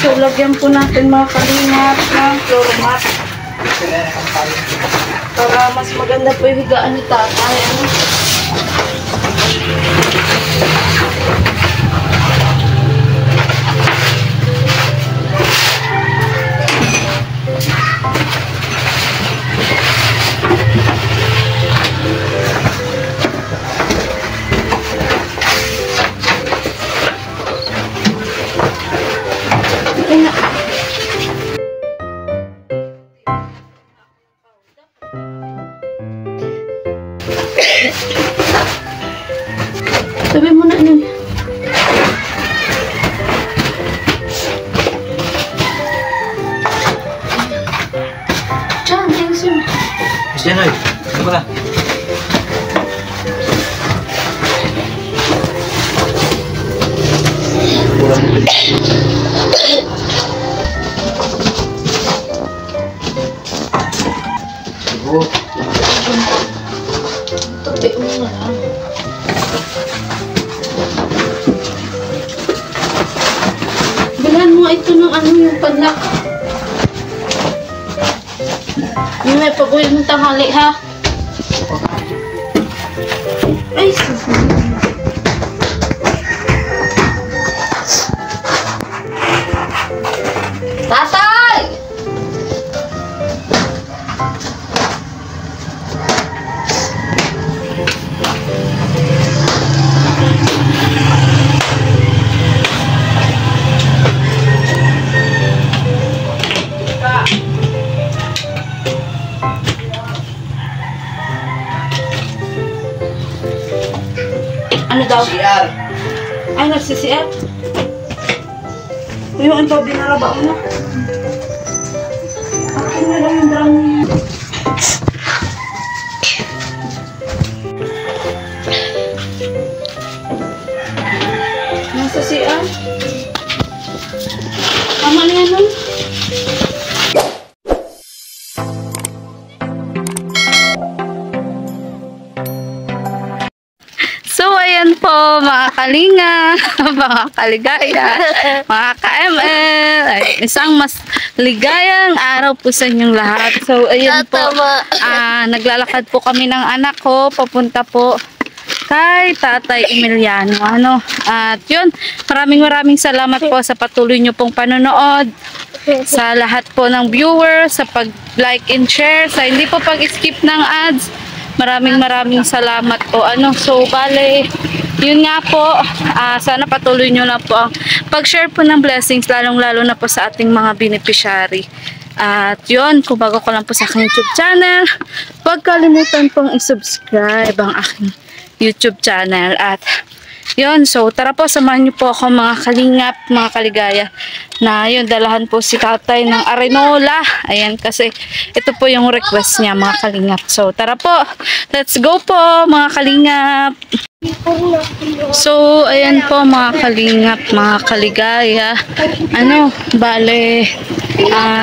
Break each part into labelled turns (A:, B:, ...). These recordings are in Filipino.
A: So, lagyan po natin mga kalingap ng floor mat. Para mas maganda po yung higaan ni tatay. Ano? Sabi mo na ano. Diyan, thanks you.
B: Diyan, Noy. Ano ba?
A: Tabi mo na lang. Bilhan mo ito ng ano yung panlak. Yung may pag-uwi mong tanghali ha. Ay, tatay! Ano daw?
B: CR.
A: Ay, nagsi-CR? Yung ito, binaraba mo na. Akin na lang yung drum niya. Nasa CR? Tama na yan nun? So, ayan po, mga kalinga, mga kaligaya, mga ka-ML, ay, isang mas ligayang araw po sa inyong lahat. So, ayan po, naglalakad po kami ng anak ko, papunta po kay Tatay Emiliano. Ano? At yun, maraming salamat po sa patuloy nyo pong panonood, sa lahat po ng viewers, sa pag-like and share, sa hindi po pag-skip ng ads. Maraming salamat po. Ano, so bale, yun nga po, sana patuloy nyo lang po ang pag-share po ng blessings, lalong-lalo na po sa ating mga beneficiary. At yun, kung bago ko lang po sa aking YouTube channel, huwag kalimutan pong i-subscribe ang aking YouTube channel. At yun, so tara po, samahan nyo po ako mga kalingap, mga kaligaya, na yun, dalahan po si tatay ng arenola. Ayan, kasi ito po yung request niya, mga kalingap. So tara po, let's go po mga kalingap. So ayan po mga kalingap, mga kaligaya. Ano, bale,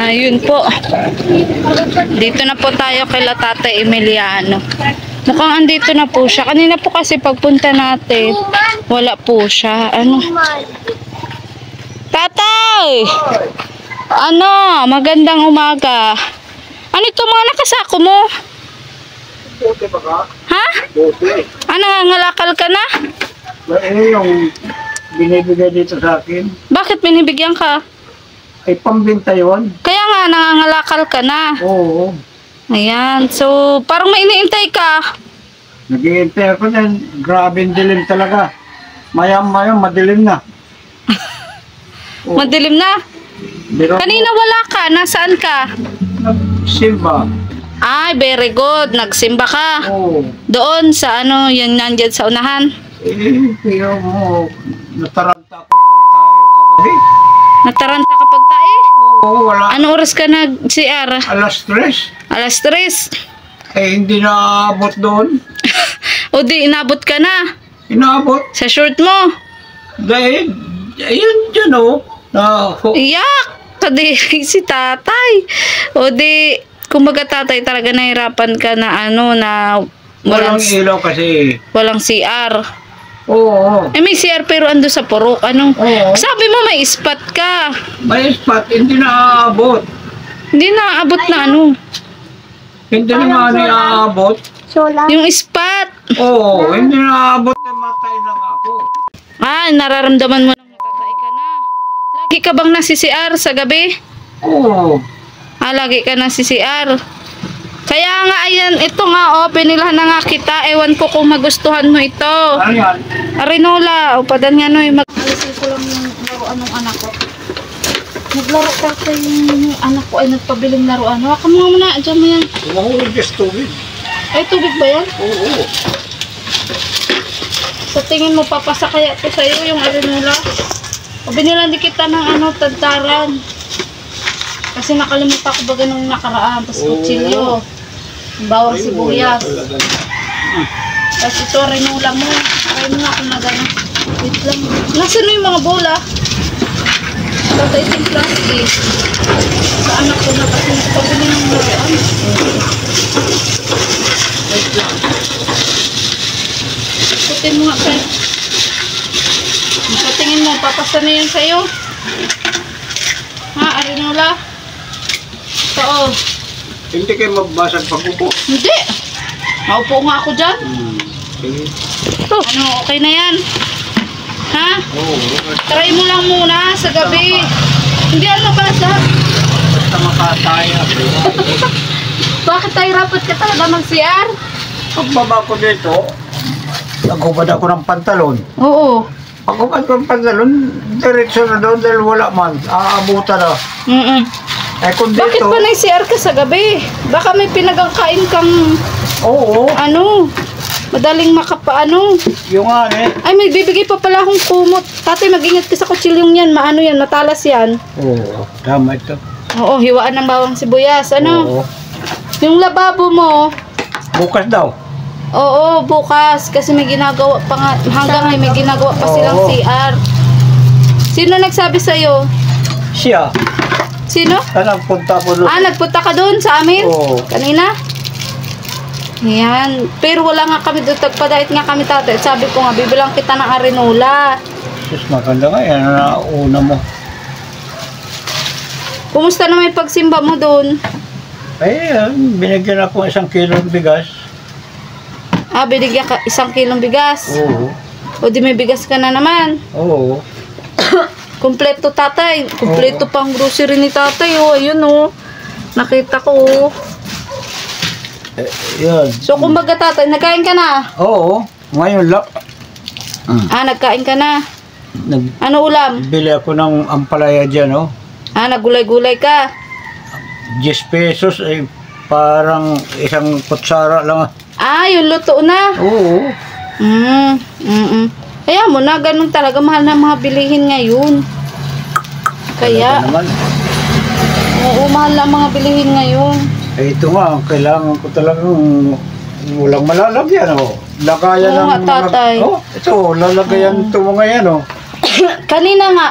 A: yun po, dito na po tayo kay Tatay Emiliano. Mukhang andito na po siya. Kanina po kasi pagpunta natin, wala po siya. Ano? Tatay! Ano? Magandang umaga. Ano ito mga nakasako mo?
B: Bote ba ka?
A: Ha?
B: Bote.
A: Ano, nangangalakal ka na?
B: Yung binibigay dito sa akin,
A: Bakit binibigyan ka?
B: ay pambinta yun.
A: Kaya nga, nangangalakal ka na.
B: Oo.
A: Ayan. So, parang may iniintay ka.
B: Nag-iintay ako na, grabe dilim talaga. Mayam-mayam, madilim na. Oo.
A: Madilim na.
B: Pero
A: Kanina wala ka. Nasaan ka?
B: nagsimba.
A: Ay, very good. Nagsimba ka.
B: Oo.
A: Doon sa ano, yung nandyan sa unahan.
B: Pero mo, nataranta ako pag tayo kagabi.
A: Nataranta kapag tayo.
B: Oo, wala.
A: Anong oras ka nag-CR?
B: Alas 3.
A: Alas 3.
B: Hindi na abot doon.
A: O di, inabot ka na.
B: Inaabot.
A: Sa short mo.
B: Dahil, ayun dyan
A: Iyak! Kadiri si tatay. O di, kumbaga tatay talaga nahirapan ka na ano, na
B: walang ilaw kasi.
A: walang CR.
B: Oo.
A: Eh, may CR pero ando sa purok. Anong?
B: Oo.
A: Sabi mo may spot ka.
B: May spot, hindi na aabot.
A: Hindi na abot na ano.
B: Hindi na nga aabot.
A: Yung spot.
B: Oo, hindi na aabot na matay na nga ako.
A: Ah, nararamdaman mo nang natatay ka na. Lagi ka bang nasi-CR sa gabi?
B: Oo.
A: Ah, lagi ka nasi-CR. Kaya nga, ayan, ito nga, oh, pinilahan na nga kita. Ewan ko kung magustuhan mo ito.
B: Ano yan?
A: Arinola, upadan nga, no, alisin ko lang yung laruan ng anak ko. Naglaro kasi yung anak ko ay nagpabiling laruan. Hawakan mo nga muna, dyan mo yan.
B: Mahulog yung tubig.
A: Ay, tubig ba yan?
B: Oo.
A: Sa tingin mo, papasa kaya ito sa'yo yung arinola? O binilan di kita ng ano, tantaran. Kasi nakalimutan ko baga nung nakaraan. Tapos kutsilyo. Bawang sibuyas. Tapos ito, arinola mo. Try mo nga kung na gano'n. Wait lang. Nasaan na yung mga bola? Tatay ito yung plastic. Sa anak ko na kasi pabili ng laruan. Wait lang. Putin mo nga kayo. Patingin mo, papasa na yan sa'yo. Ha, arinola? Ito, oh.
B: Hindi kayo magbasag pag-upo.
A: Hindi. Maupo nga ako dyan.
B: Sige.
A: Ito. Ano, okay na yan? Ha?
B: Oo.
A: Try mo lang muna sa gabi. Hindi ano basa.
B: Basta makataya.
A: Bakit tayo rapat ka talaga mag-CR?
B: Pagbaba ko dito, nagubad ako ng pantalon.
A: Oo.
B: Pagubad ko ng pantalon, diretso na doon dahil wala man. Aabutan na. Eh kung
A: Bakit
B: dito,
A: pa nag-CR ka sa gabi? Baka may pinagangkain kang
B: oo,
A: ano, madaling makapaano.
B: yung ano
A: Ay, may bibigay pa pala akong kumot. Tatay, mag-ingat ka sa kutsilyong yan. Maano yan, matalas yan.
B: Oo, tama ito.
A: Oo, hiwaan ng bawang sibuyas. Ano?
B: Oo.
A: Yung lababo mo,
B: Bukas daw.
A: oo, bukas. Kasi may ginagawa pa nga. Hanggang ngayon may ginagawa pa silang
B: Oo.
A: CR. Sino nagsabi sa'yo?
B: Siya,
A: Sino?
B: nagpunta ko doon.
A: Ah, nagpunta ka doon sa amin?
B: Oo.
A: Kanina? Yan. Pero wala nga kami doon. Tagpadait nga kami tatay. Sabi ko nga, bibilang kita ng arinola.
B: Sus, maganda nga yan. Nauna mo.
A: Kumusta naman yung pagsimba mo doon?
B: Eh, binigyan ako 1 kilong bigas.
A: Ah, binigyan ka 1 kilong bigas.
B: Oo.
A: O di may bigas ka na naman.
B: Oo.
A: Kompleto tatay. Kompleto pang grocery ni tatay. Oh, ayun oh. Nakita ko oh.
B: Eh, yun.
A: So, kumbaga tatay, nagkain ka na?
B: Oo. Ngayon lang.
A: Ah, nagkain ka na.
B: Nagbili
A: Ano ulam?
B: ako ng ampalaya dyan, oh.
A: Ah, naggulay-gulay ka.
B: 10 pesos, eh, parang 1 kutsara lang.
A: Ah, yung luto na.
B: Oo.
A: Kaya mo na, ganun talaga mahal na mga bilihin ngayon. Kaya,
B: Talaga naman.
A: oo, mahal na mga bilihin ngayon.
B: Eh, ito nga, kailangan ko talagang walang malalagyan, oh. Lagayan
A: Oo
B: ng
A: nga, tatay.
B: Oh, ito, lalagayan ito mga yan, oh.
A: Kanina nga,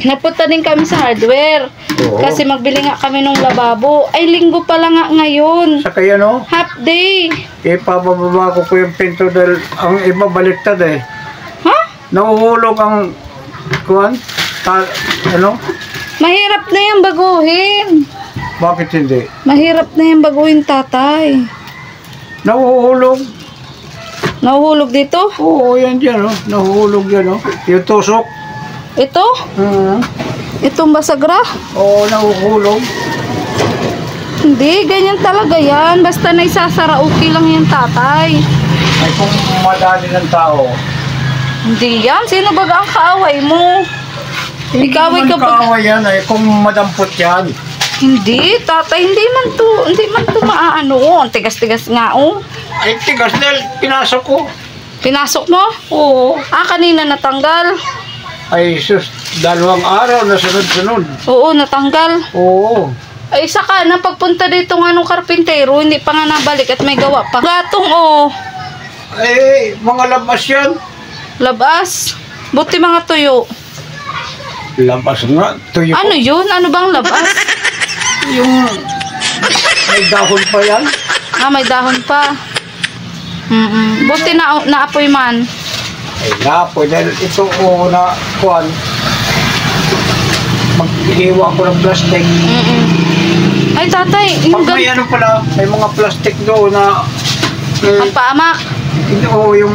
A: napunta din kami sa hardware.
B: Oo.
A: Kasi magbili nga kami ng lababo. Ay, linggo pala nga ngayon.
B: Saka yan, oh.
A: Half day.
B: Ipababa ko yung pinto dahil ang iba baliktad, eh.
A: Ha?
B: Nahuhulog ang, kuwan, ano?
A: Mahirap na yan baguhin.
B: Bakit hindi?
A: Mahirap na yan baguhin, tatay.
B: Nahuhulog.
A: Nahuhulog dito?
B: Oo, yan dyan, oh. Nahuhulog yan, oh. Yung tusok.
A: Ito? Itong basagra?
B: Oo, nahuhulog.
A: Hindi, ganyan talaga yan. Basta na isasara, okay lang yan, tatay.
B: Ay, kung madali ng tao.
A: Hindi yan. Sino baga ang kaaway mo? Ikaway ka
B: Hindi
A: ba?
B: naman kaaway yan, ay kung madampot yan.
A: Hindi, tatay. Hindi man to maaano. Ang tigas-tigas nga, oh.
B: Ay, tigas dahil pinasok ko.
A: Pinasok mo?
B: Oo.
A: Ah, kanina natanggal.
B: Ay, sus, 2 araw na sunod-sunod.
A: Oo, natanggal.
B: Oo.
A: Ay, saka na pagpunta dito nga nung karpintero, hindi pa nga nabalik at may gawa pa. Gatong, oh.
B: Ay, mga labas yan.
A: Labas. Buti mga tuyo.
B: Labas nga, tuyo ko.
A: Ano yun? Ano bang labas?
B: Yung may dahon pa yan.
A: Ah, may dahon pa. Buti na naapoy man.
B: Ay na, pwede ito o na kuhan. Maghiwa ko ng plastic.
A: Ay, tatay.
B: Pag may ano pala, may mga plastic doon na
A: Ang paamak.
B: oo, yung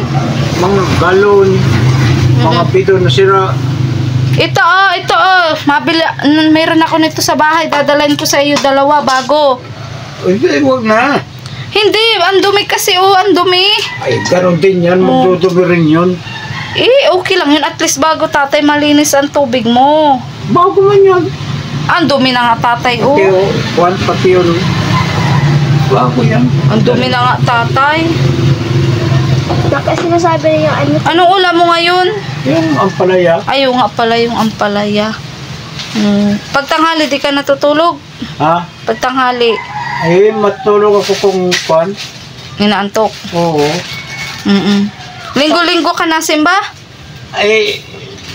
B: mga galon, mga bidon na sira.
A: Ito mayroon ako nito sa bahay. Dadalhin ko sa iyo 2 bago.
B: Hindi, huwag na.
A: Hindi, ang dumi kasi ang dumi.
B: Ay, gano'n din yan. Magdudubi rin yun.
A: Okay lang yun. At least bago tatay, malinis ang tubig mo.
B: Bago man yan.
A: Ang dumi na nga tatay,
B: Pati one pati yun. Bago yan.
A: Ang dumi na nga tatay.
C: Bakit sinasabi niyo
A: Anong ulam mo ngayon?
B: Yung ampalaya.
A: Ayaw nga pala yung ampalaya. Pagtanghali, di ka natutulog?
B: Ha?
A: Pagtanghali,
B: Ay, matulog ako kung kwan.
A: inaantok.
B: Oo.
A: Linggo-linggo ka na simba?
B: Ay,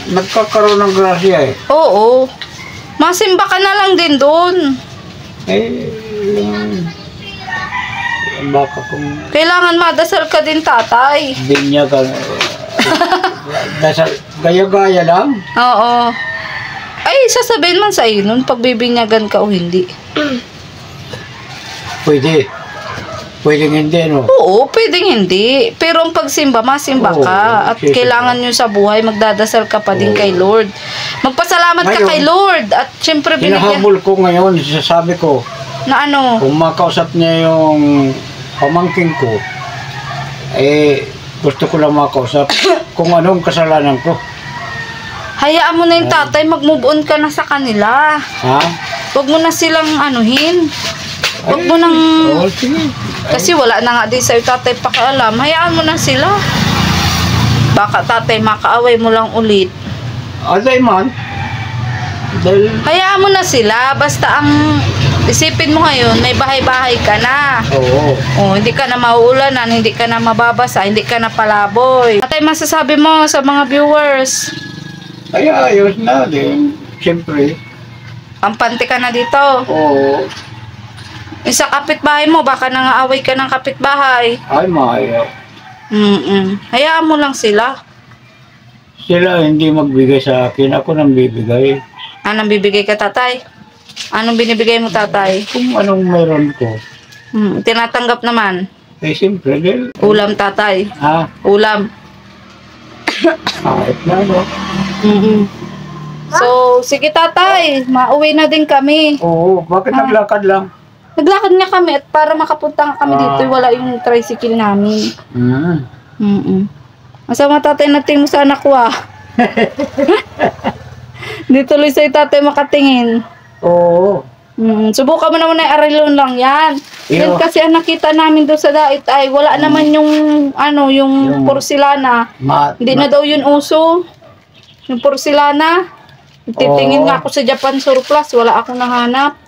B: nagkakaroon ng grasya eh.
A: Oo. Masimba ka na lang din doon.
B: Eh, baka kung
A: Kailangan madasal ka din tatay.
B: binyagan. Nasa gaya-gaya lang.
A: Oo. Ay, sasabihin man sa iyo nun, pagbibinyagan ka o hindi.
B: Pwede. Pwedeng hindi, no?
A: Oo, pwedeng hindi. Pero ang pagsimba, masimba
B: Oo,
A: ka. At
B: siyempre.
A: kailangan nyo sa buhay, magdadasal ka pa din
B: Oo.
A: kay Lord. Magpasalamat ka
B: Ngayon,
A: kay Lord. At syempre, binigyan
B: Hinahabol ko ngayon, sasabi ko,
A: na ano.
B: kung makausap niya yung pamangking ko, eh, gusto ko lang makausap kung anong kasalanan ko.
A: Hayaan mo na yung tatay, mag-move on ka na sa kanila.
B: Ha?
A: Huwag mo na silang anuhin. Huwag mo nang...
B: Oo, sige.
A: Kasi wala na nga din sa'yo tatay pakialam. Hayaan mo na sila. Baka tatay makaaway mo lang ulit.
B: Alay man. Dahil,
A: Hayaan mo na sila. Basta ang isipin mo ngayon, may bahay-bahay ka na.
B: oo.
A: Oh, hindi ka na mauulanan, hindi ka na mababasa, hindi ka na palaboy. Tatay, masasabi mo sa mga viewers,
B: Ay, ayos na din. Siyempre.
A: ampante ka na dito.
B: Oo.
A: Yung sa kapitbahay mo, baka nangaaway ka ng kapitbahay.
B: Ay, maayaw.
A: Hayaan mo lang sila.
B: Sila hindi magbigay sa akin. Ako nang bibigay.
A: Anong bibigay ka, tatay? Anong binibigay mo, tatay?
B: Kung anong meron ko.
A: Tinatanggap naman.
B: Eh, siyempre, dahil,
A: Ulam, tatay.
B: ha?
A: Ulam.
B: Kahit na, no?
A: So, sige, tatay. Mauwi na din kami.
B: Oo, bakit naglakad lang?
A: Naglakad nga kami at para makapunta nga kami dito, wala yung tricycle namin. Masama tatay natin mo sa anak ko Di tuloy sa'yo tatay makatingin.
B: Oo.
A: Subukan mo naman na aralon lang yan. Yan kasi ang nakita namin doon sa dait ay wala naman yung yung porcelana. Hindi na daw yun uso. Yung porcelana. Titingin nga ako sa Japan surplus, wala akong nahanap.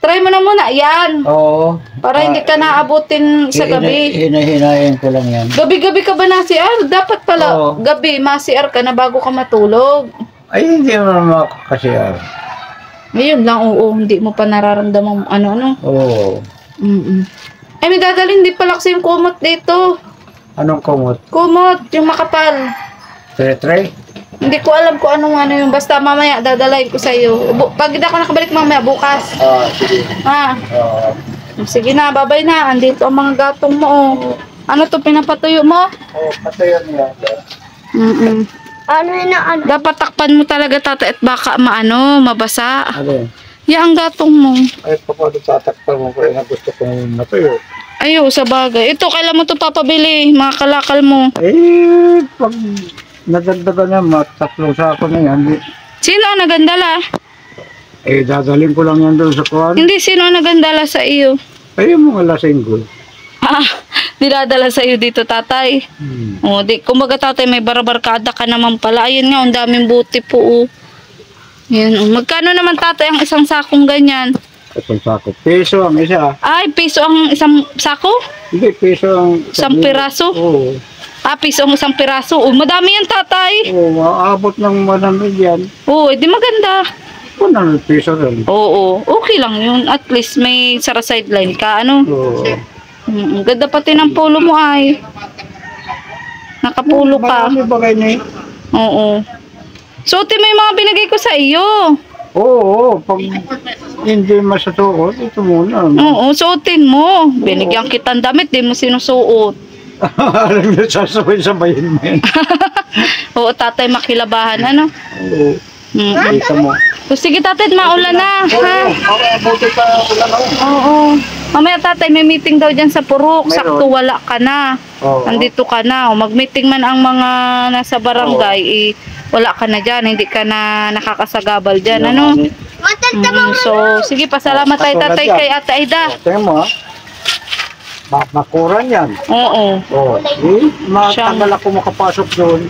A: Try mo na muna, yan.
B: Oo.
A: Para hindi ka naabutin sa gabi.
B: Hinahin ko lang yan.
A: Gabi-gabi ka ba na-CR? Dapat pala,
B: Oo.
A: gabi, ma-CR ka na bago ka matulog.
B: Ay, hindi mo naman makakasiyar.
A: Ngayon lang, oo, hindi mo pa nararamdaman ano-ano.
B: Oo.
A: Ay, may dadalhin din pala kasi yung kumot dito.
B: Anong kumot?
A: Kumot, yung makapal.
B: Tre-tre?
A: Hindi ko alam kung anong yung basta mamaya dadalhin ko sa'yo. Pag hindi ako nakabalik mamaya, bukas.
B: Sige.
A: Ha? Sige na, babay na. Andito ang mga gatong mo. Ano to pinapatuyo mo?
B: Oo, patayon niya.
C: Ano yun na ano?
A: Dapat takpan mo talaga tatay at baka mabasa.
B: Ano?
A: Yan ang gatong mo.
B: Ay, paano tatakpan mo kaya gusto kong natuyo?
A: Ayo, sa bagay. Ito, kailan mo to papabili? Mga kalakal mo.
B: Eh, pag nadagdagan na, matatlong sako na yan.
A: Sino ang nagandala?
B: Eh, dadalhin ko lang yan doon sa kuwan.
A: Hindi, sino ang nagandala sa iyo?
B: Ay, yung mga lasinggo.
A: Niladala sa iyo dito, tatay. O, kumbaga tatay, may barabarkada ka naman pala. Ayun nga, ang daming buti po. Yan, magkano naman tatay ang isang sakong ganyan?
B: Isang sako. Peso ang isa.
A: Ay, piso ang isang sako?
B: Hindi, peso ang...
A: Isang piraso?
B: Oo.
A: Piso ang isang piraso. Madami yan, tatay.
B: Oo, maabot ng 100 yan.
A: Di maganda.
B: 100 peso rin.
A: Oo, okay lang yun. At least may sara sideline ka, ano?
B: Oo.
A: Ganda pati ng polo mo ay. Nakapulo ka.
B: Marami bagay na eh.
A: Oo. Suotin mo yung mga binigay ko sa iyo.
B: Oo, pag hindi masasuot, ito muna.
A: Oo, suotin mo. Binigyan kitang damit, di mo sinusuot.
B: Alam niyo, sasabihin mo yan.
A: Oo, tatay makilabahan, ano?
B: Oo, kita mo.
A: So, sige tatay, maulan na, ha?
B: Buti pa ulan ako.
A: Oo. Mamaya tatay, may meeting daw dyan sa Purok.
B: Meron.
A: Sakto wala ka na.
B: Oo.
A: Nandito ka na. O, mag-meeting man ang mga nasa barangay, wala ka na dyan. Hindi ka na nakakasagabal dyan, ano? So, sige, pasalamat tayo tatay kay Ate Aida.
B: Tingnan mo ha. Makuran yan.
A: Oo.
B: Oo. Matagal ako makapasok doon.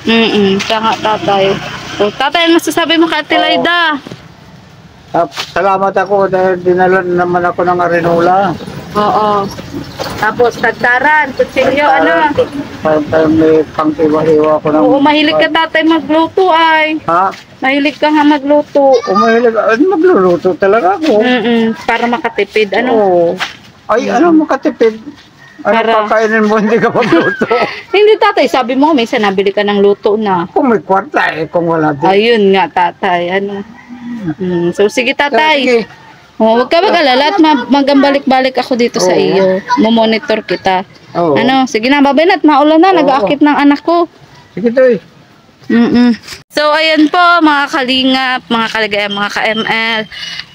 A: Siya nga tatay. So, tatay, ano masasabi mo kay Ate Laida?
B: Salamat ako dahil dinala naman ako ng Arenola.
A: Oo. Tapos, tagtaran, kutsilyo, ano?
B: Para may pang-iwa-iwa ko ng...
A: Oo, mahilig ka tatay magluto ay.
B: Ha?
A: Mahilig ka nga magluto.
B: Umahilig. Magluluto talaga ako.
A: Para makatipid, ano?
B: Oo. Ay, ano makatipid? Ano
A: Para-
B: kakainin mo, hindi ka magluto?
A: Hindi tatay, sabi mo, minsan nabili ka ng luto na.
B: Kung may kwarta eh, kung wala din.
A: Ayun nga tatay, ano? So, sige
B: Sige.
A: tatay. Huwag ka mag-alala at magambalik-balik ako dito sa
B: Oo.
A: iyo. Mumonitor kita.
B: Oo.
A: Ano, sige na, babay na at maulan na,
B: Oo.
A: nag-aakit ng anak ko.
B: Sige to eh.
A: So, ayan po, mga kalingap, mga kaligaya, mga ka-ML.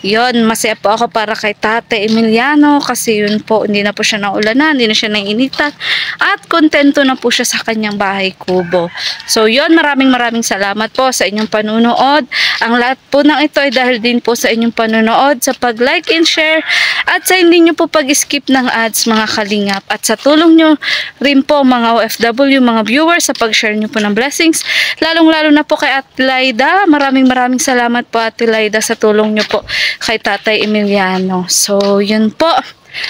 A: Yun, masaya po ako para kay Tate Emiliano kasi yun po, hindi na po siya naulanan, hindi na siya nainitan at kontento na po siya sa kanyang bahay kubo. So, yun, maraming salamat po sa inyong panunood. Ang lahat po ng ito ay dahil din po sa inyong panunood, sa pag-like and share at sa hindi nyo po pag-skip ng ads, mga kalingap. At sa tulong nyo rin po, mga OFW, mga viewers, sa pag-share nyo po ng blessings. Lalong-lalo na po kay Ate Laida. Maraming salamat po Ate Laida sa tulong nyo po kay Tatay Emiliano. So, yun po.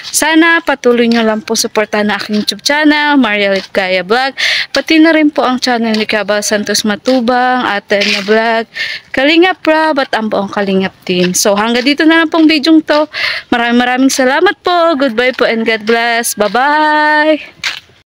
A: Sana patuloy nyo lang po suportahan na aking YouTube channel, Maria Litgaya Vlog. Pati na rin po ang channel ni Cabal Santos Matubang, Ate na Vlog, Kalingap Rob at ang buong Kalingap team. So, hanggang dito na lang pong video to. Maraming salamat po. Goodbye po and God bless. Bye-bye!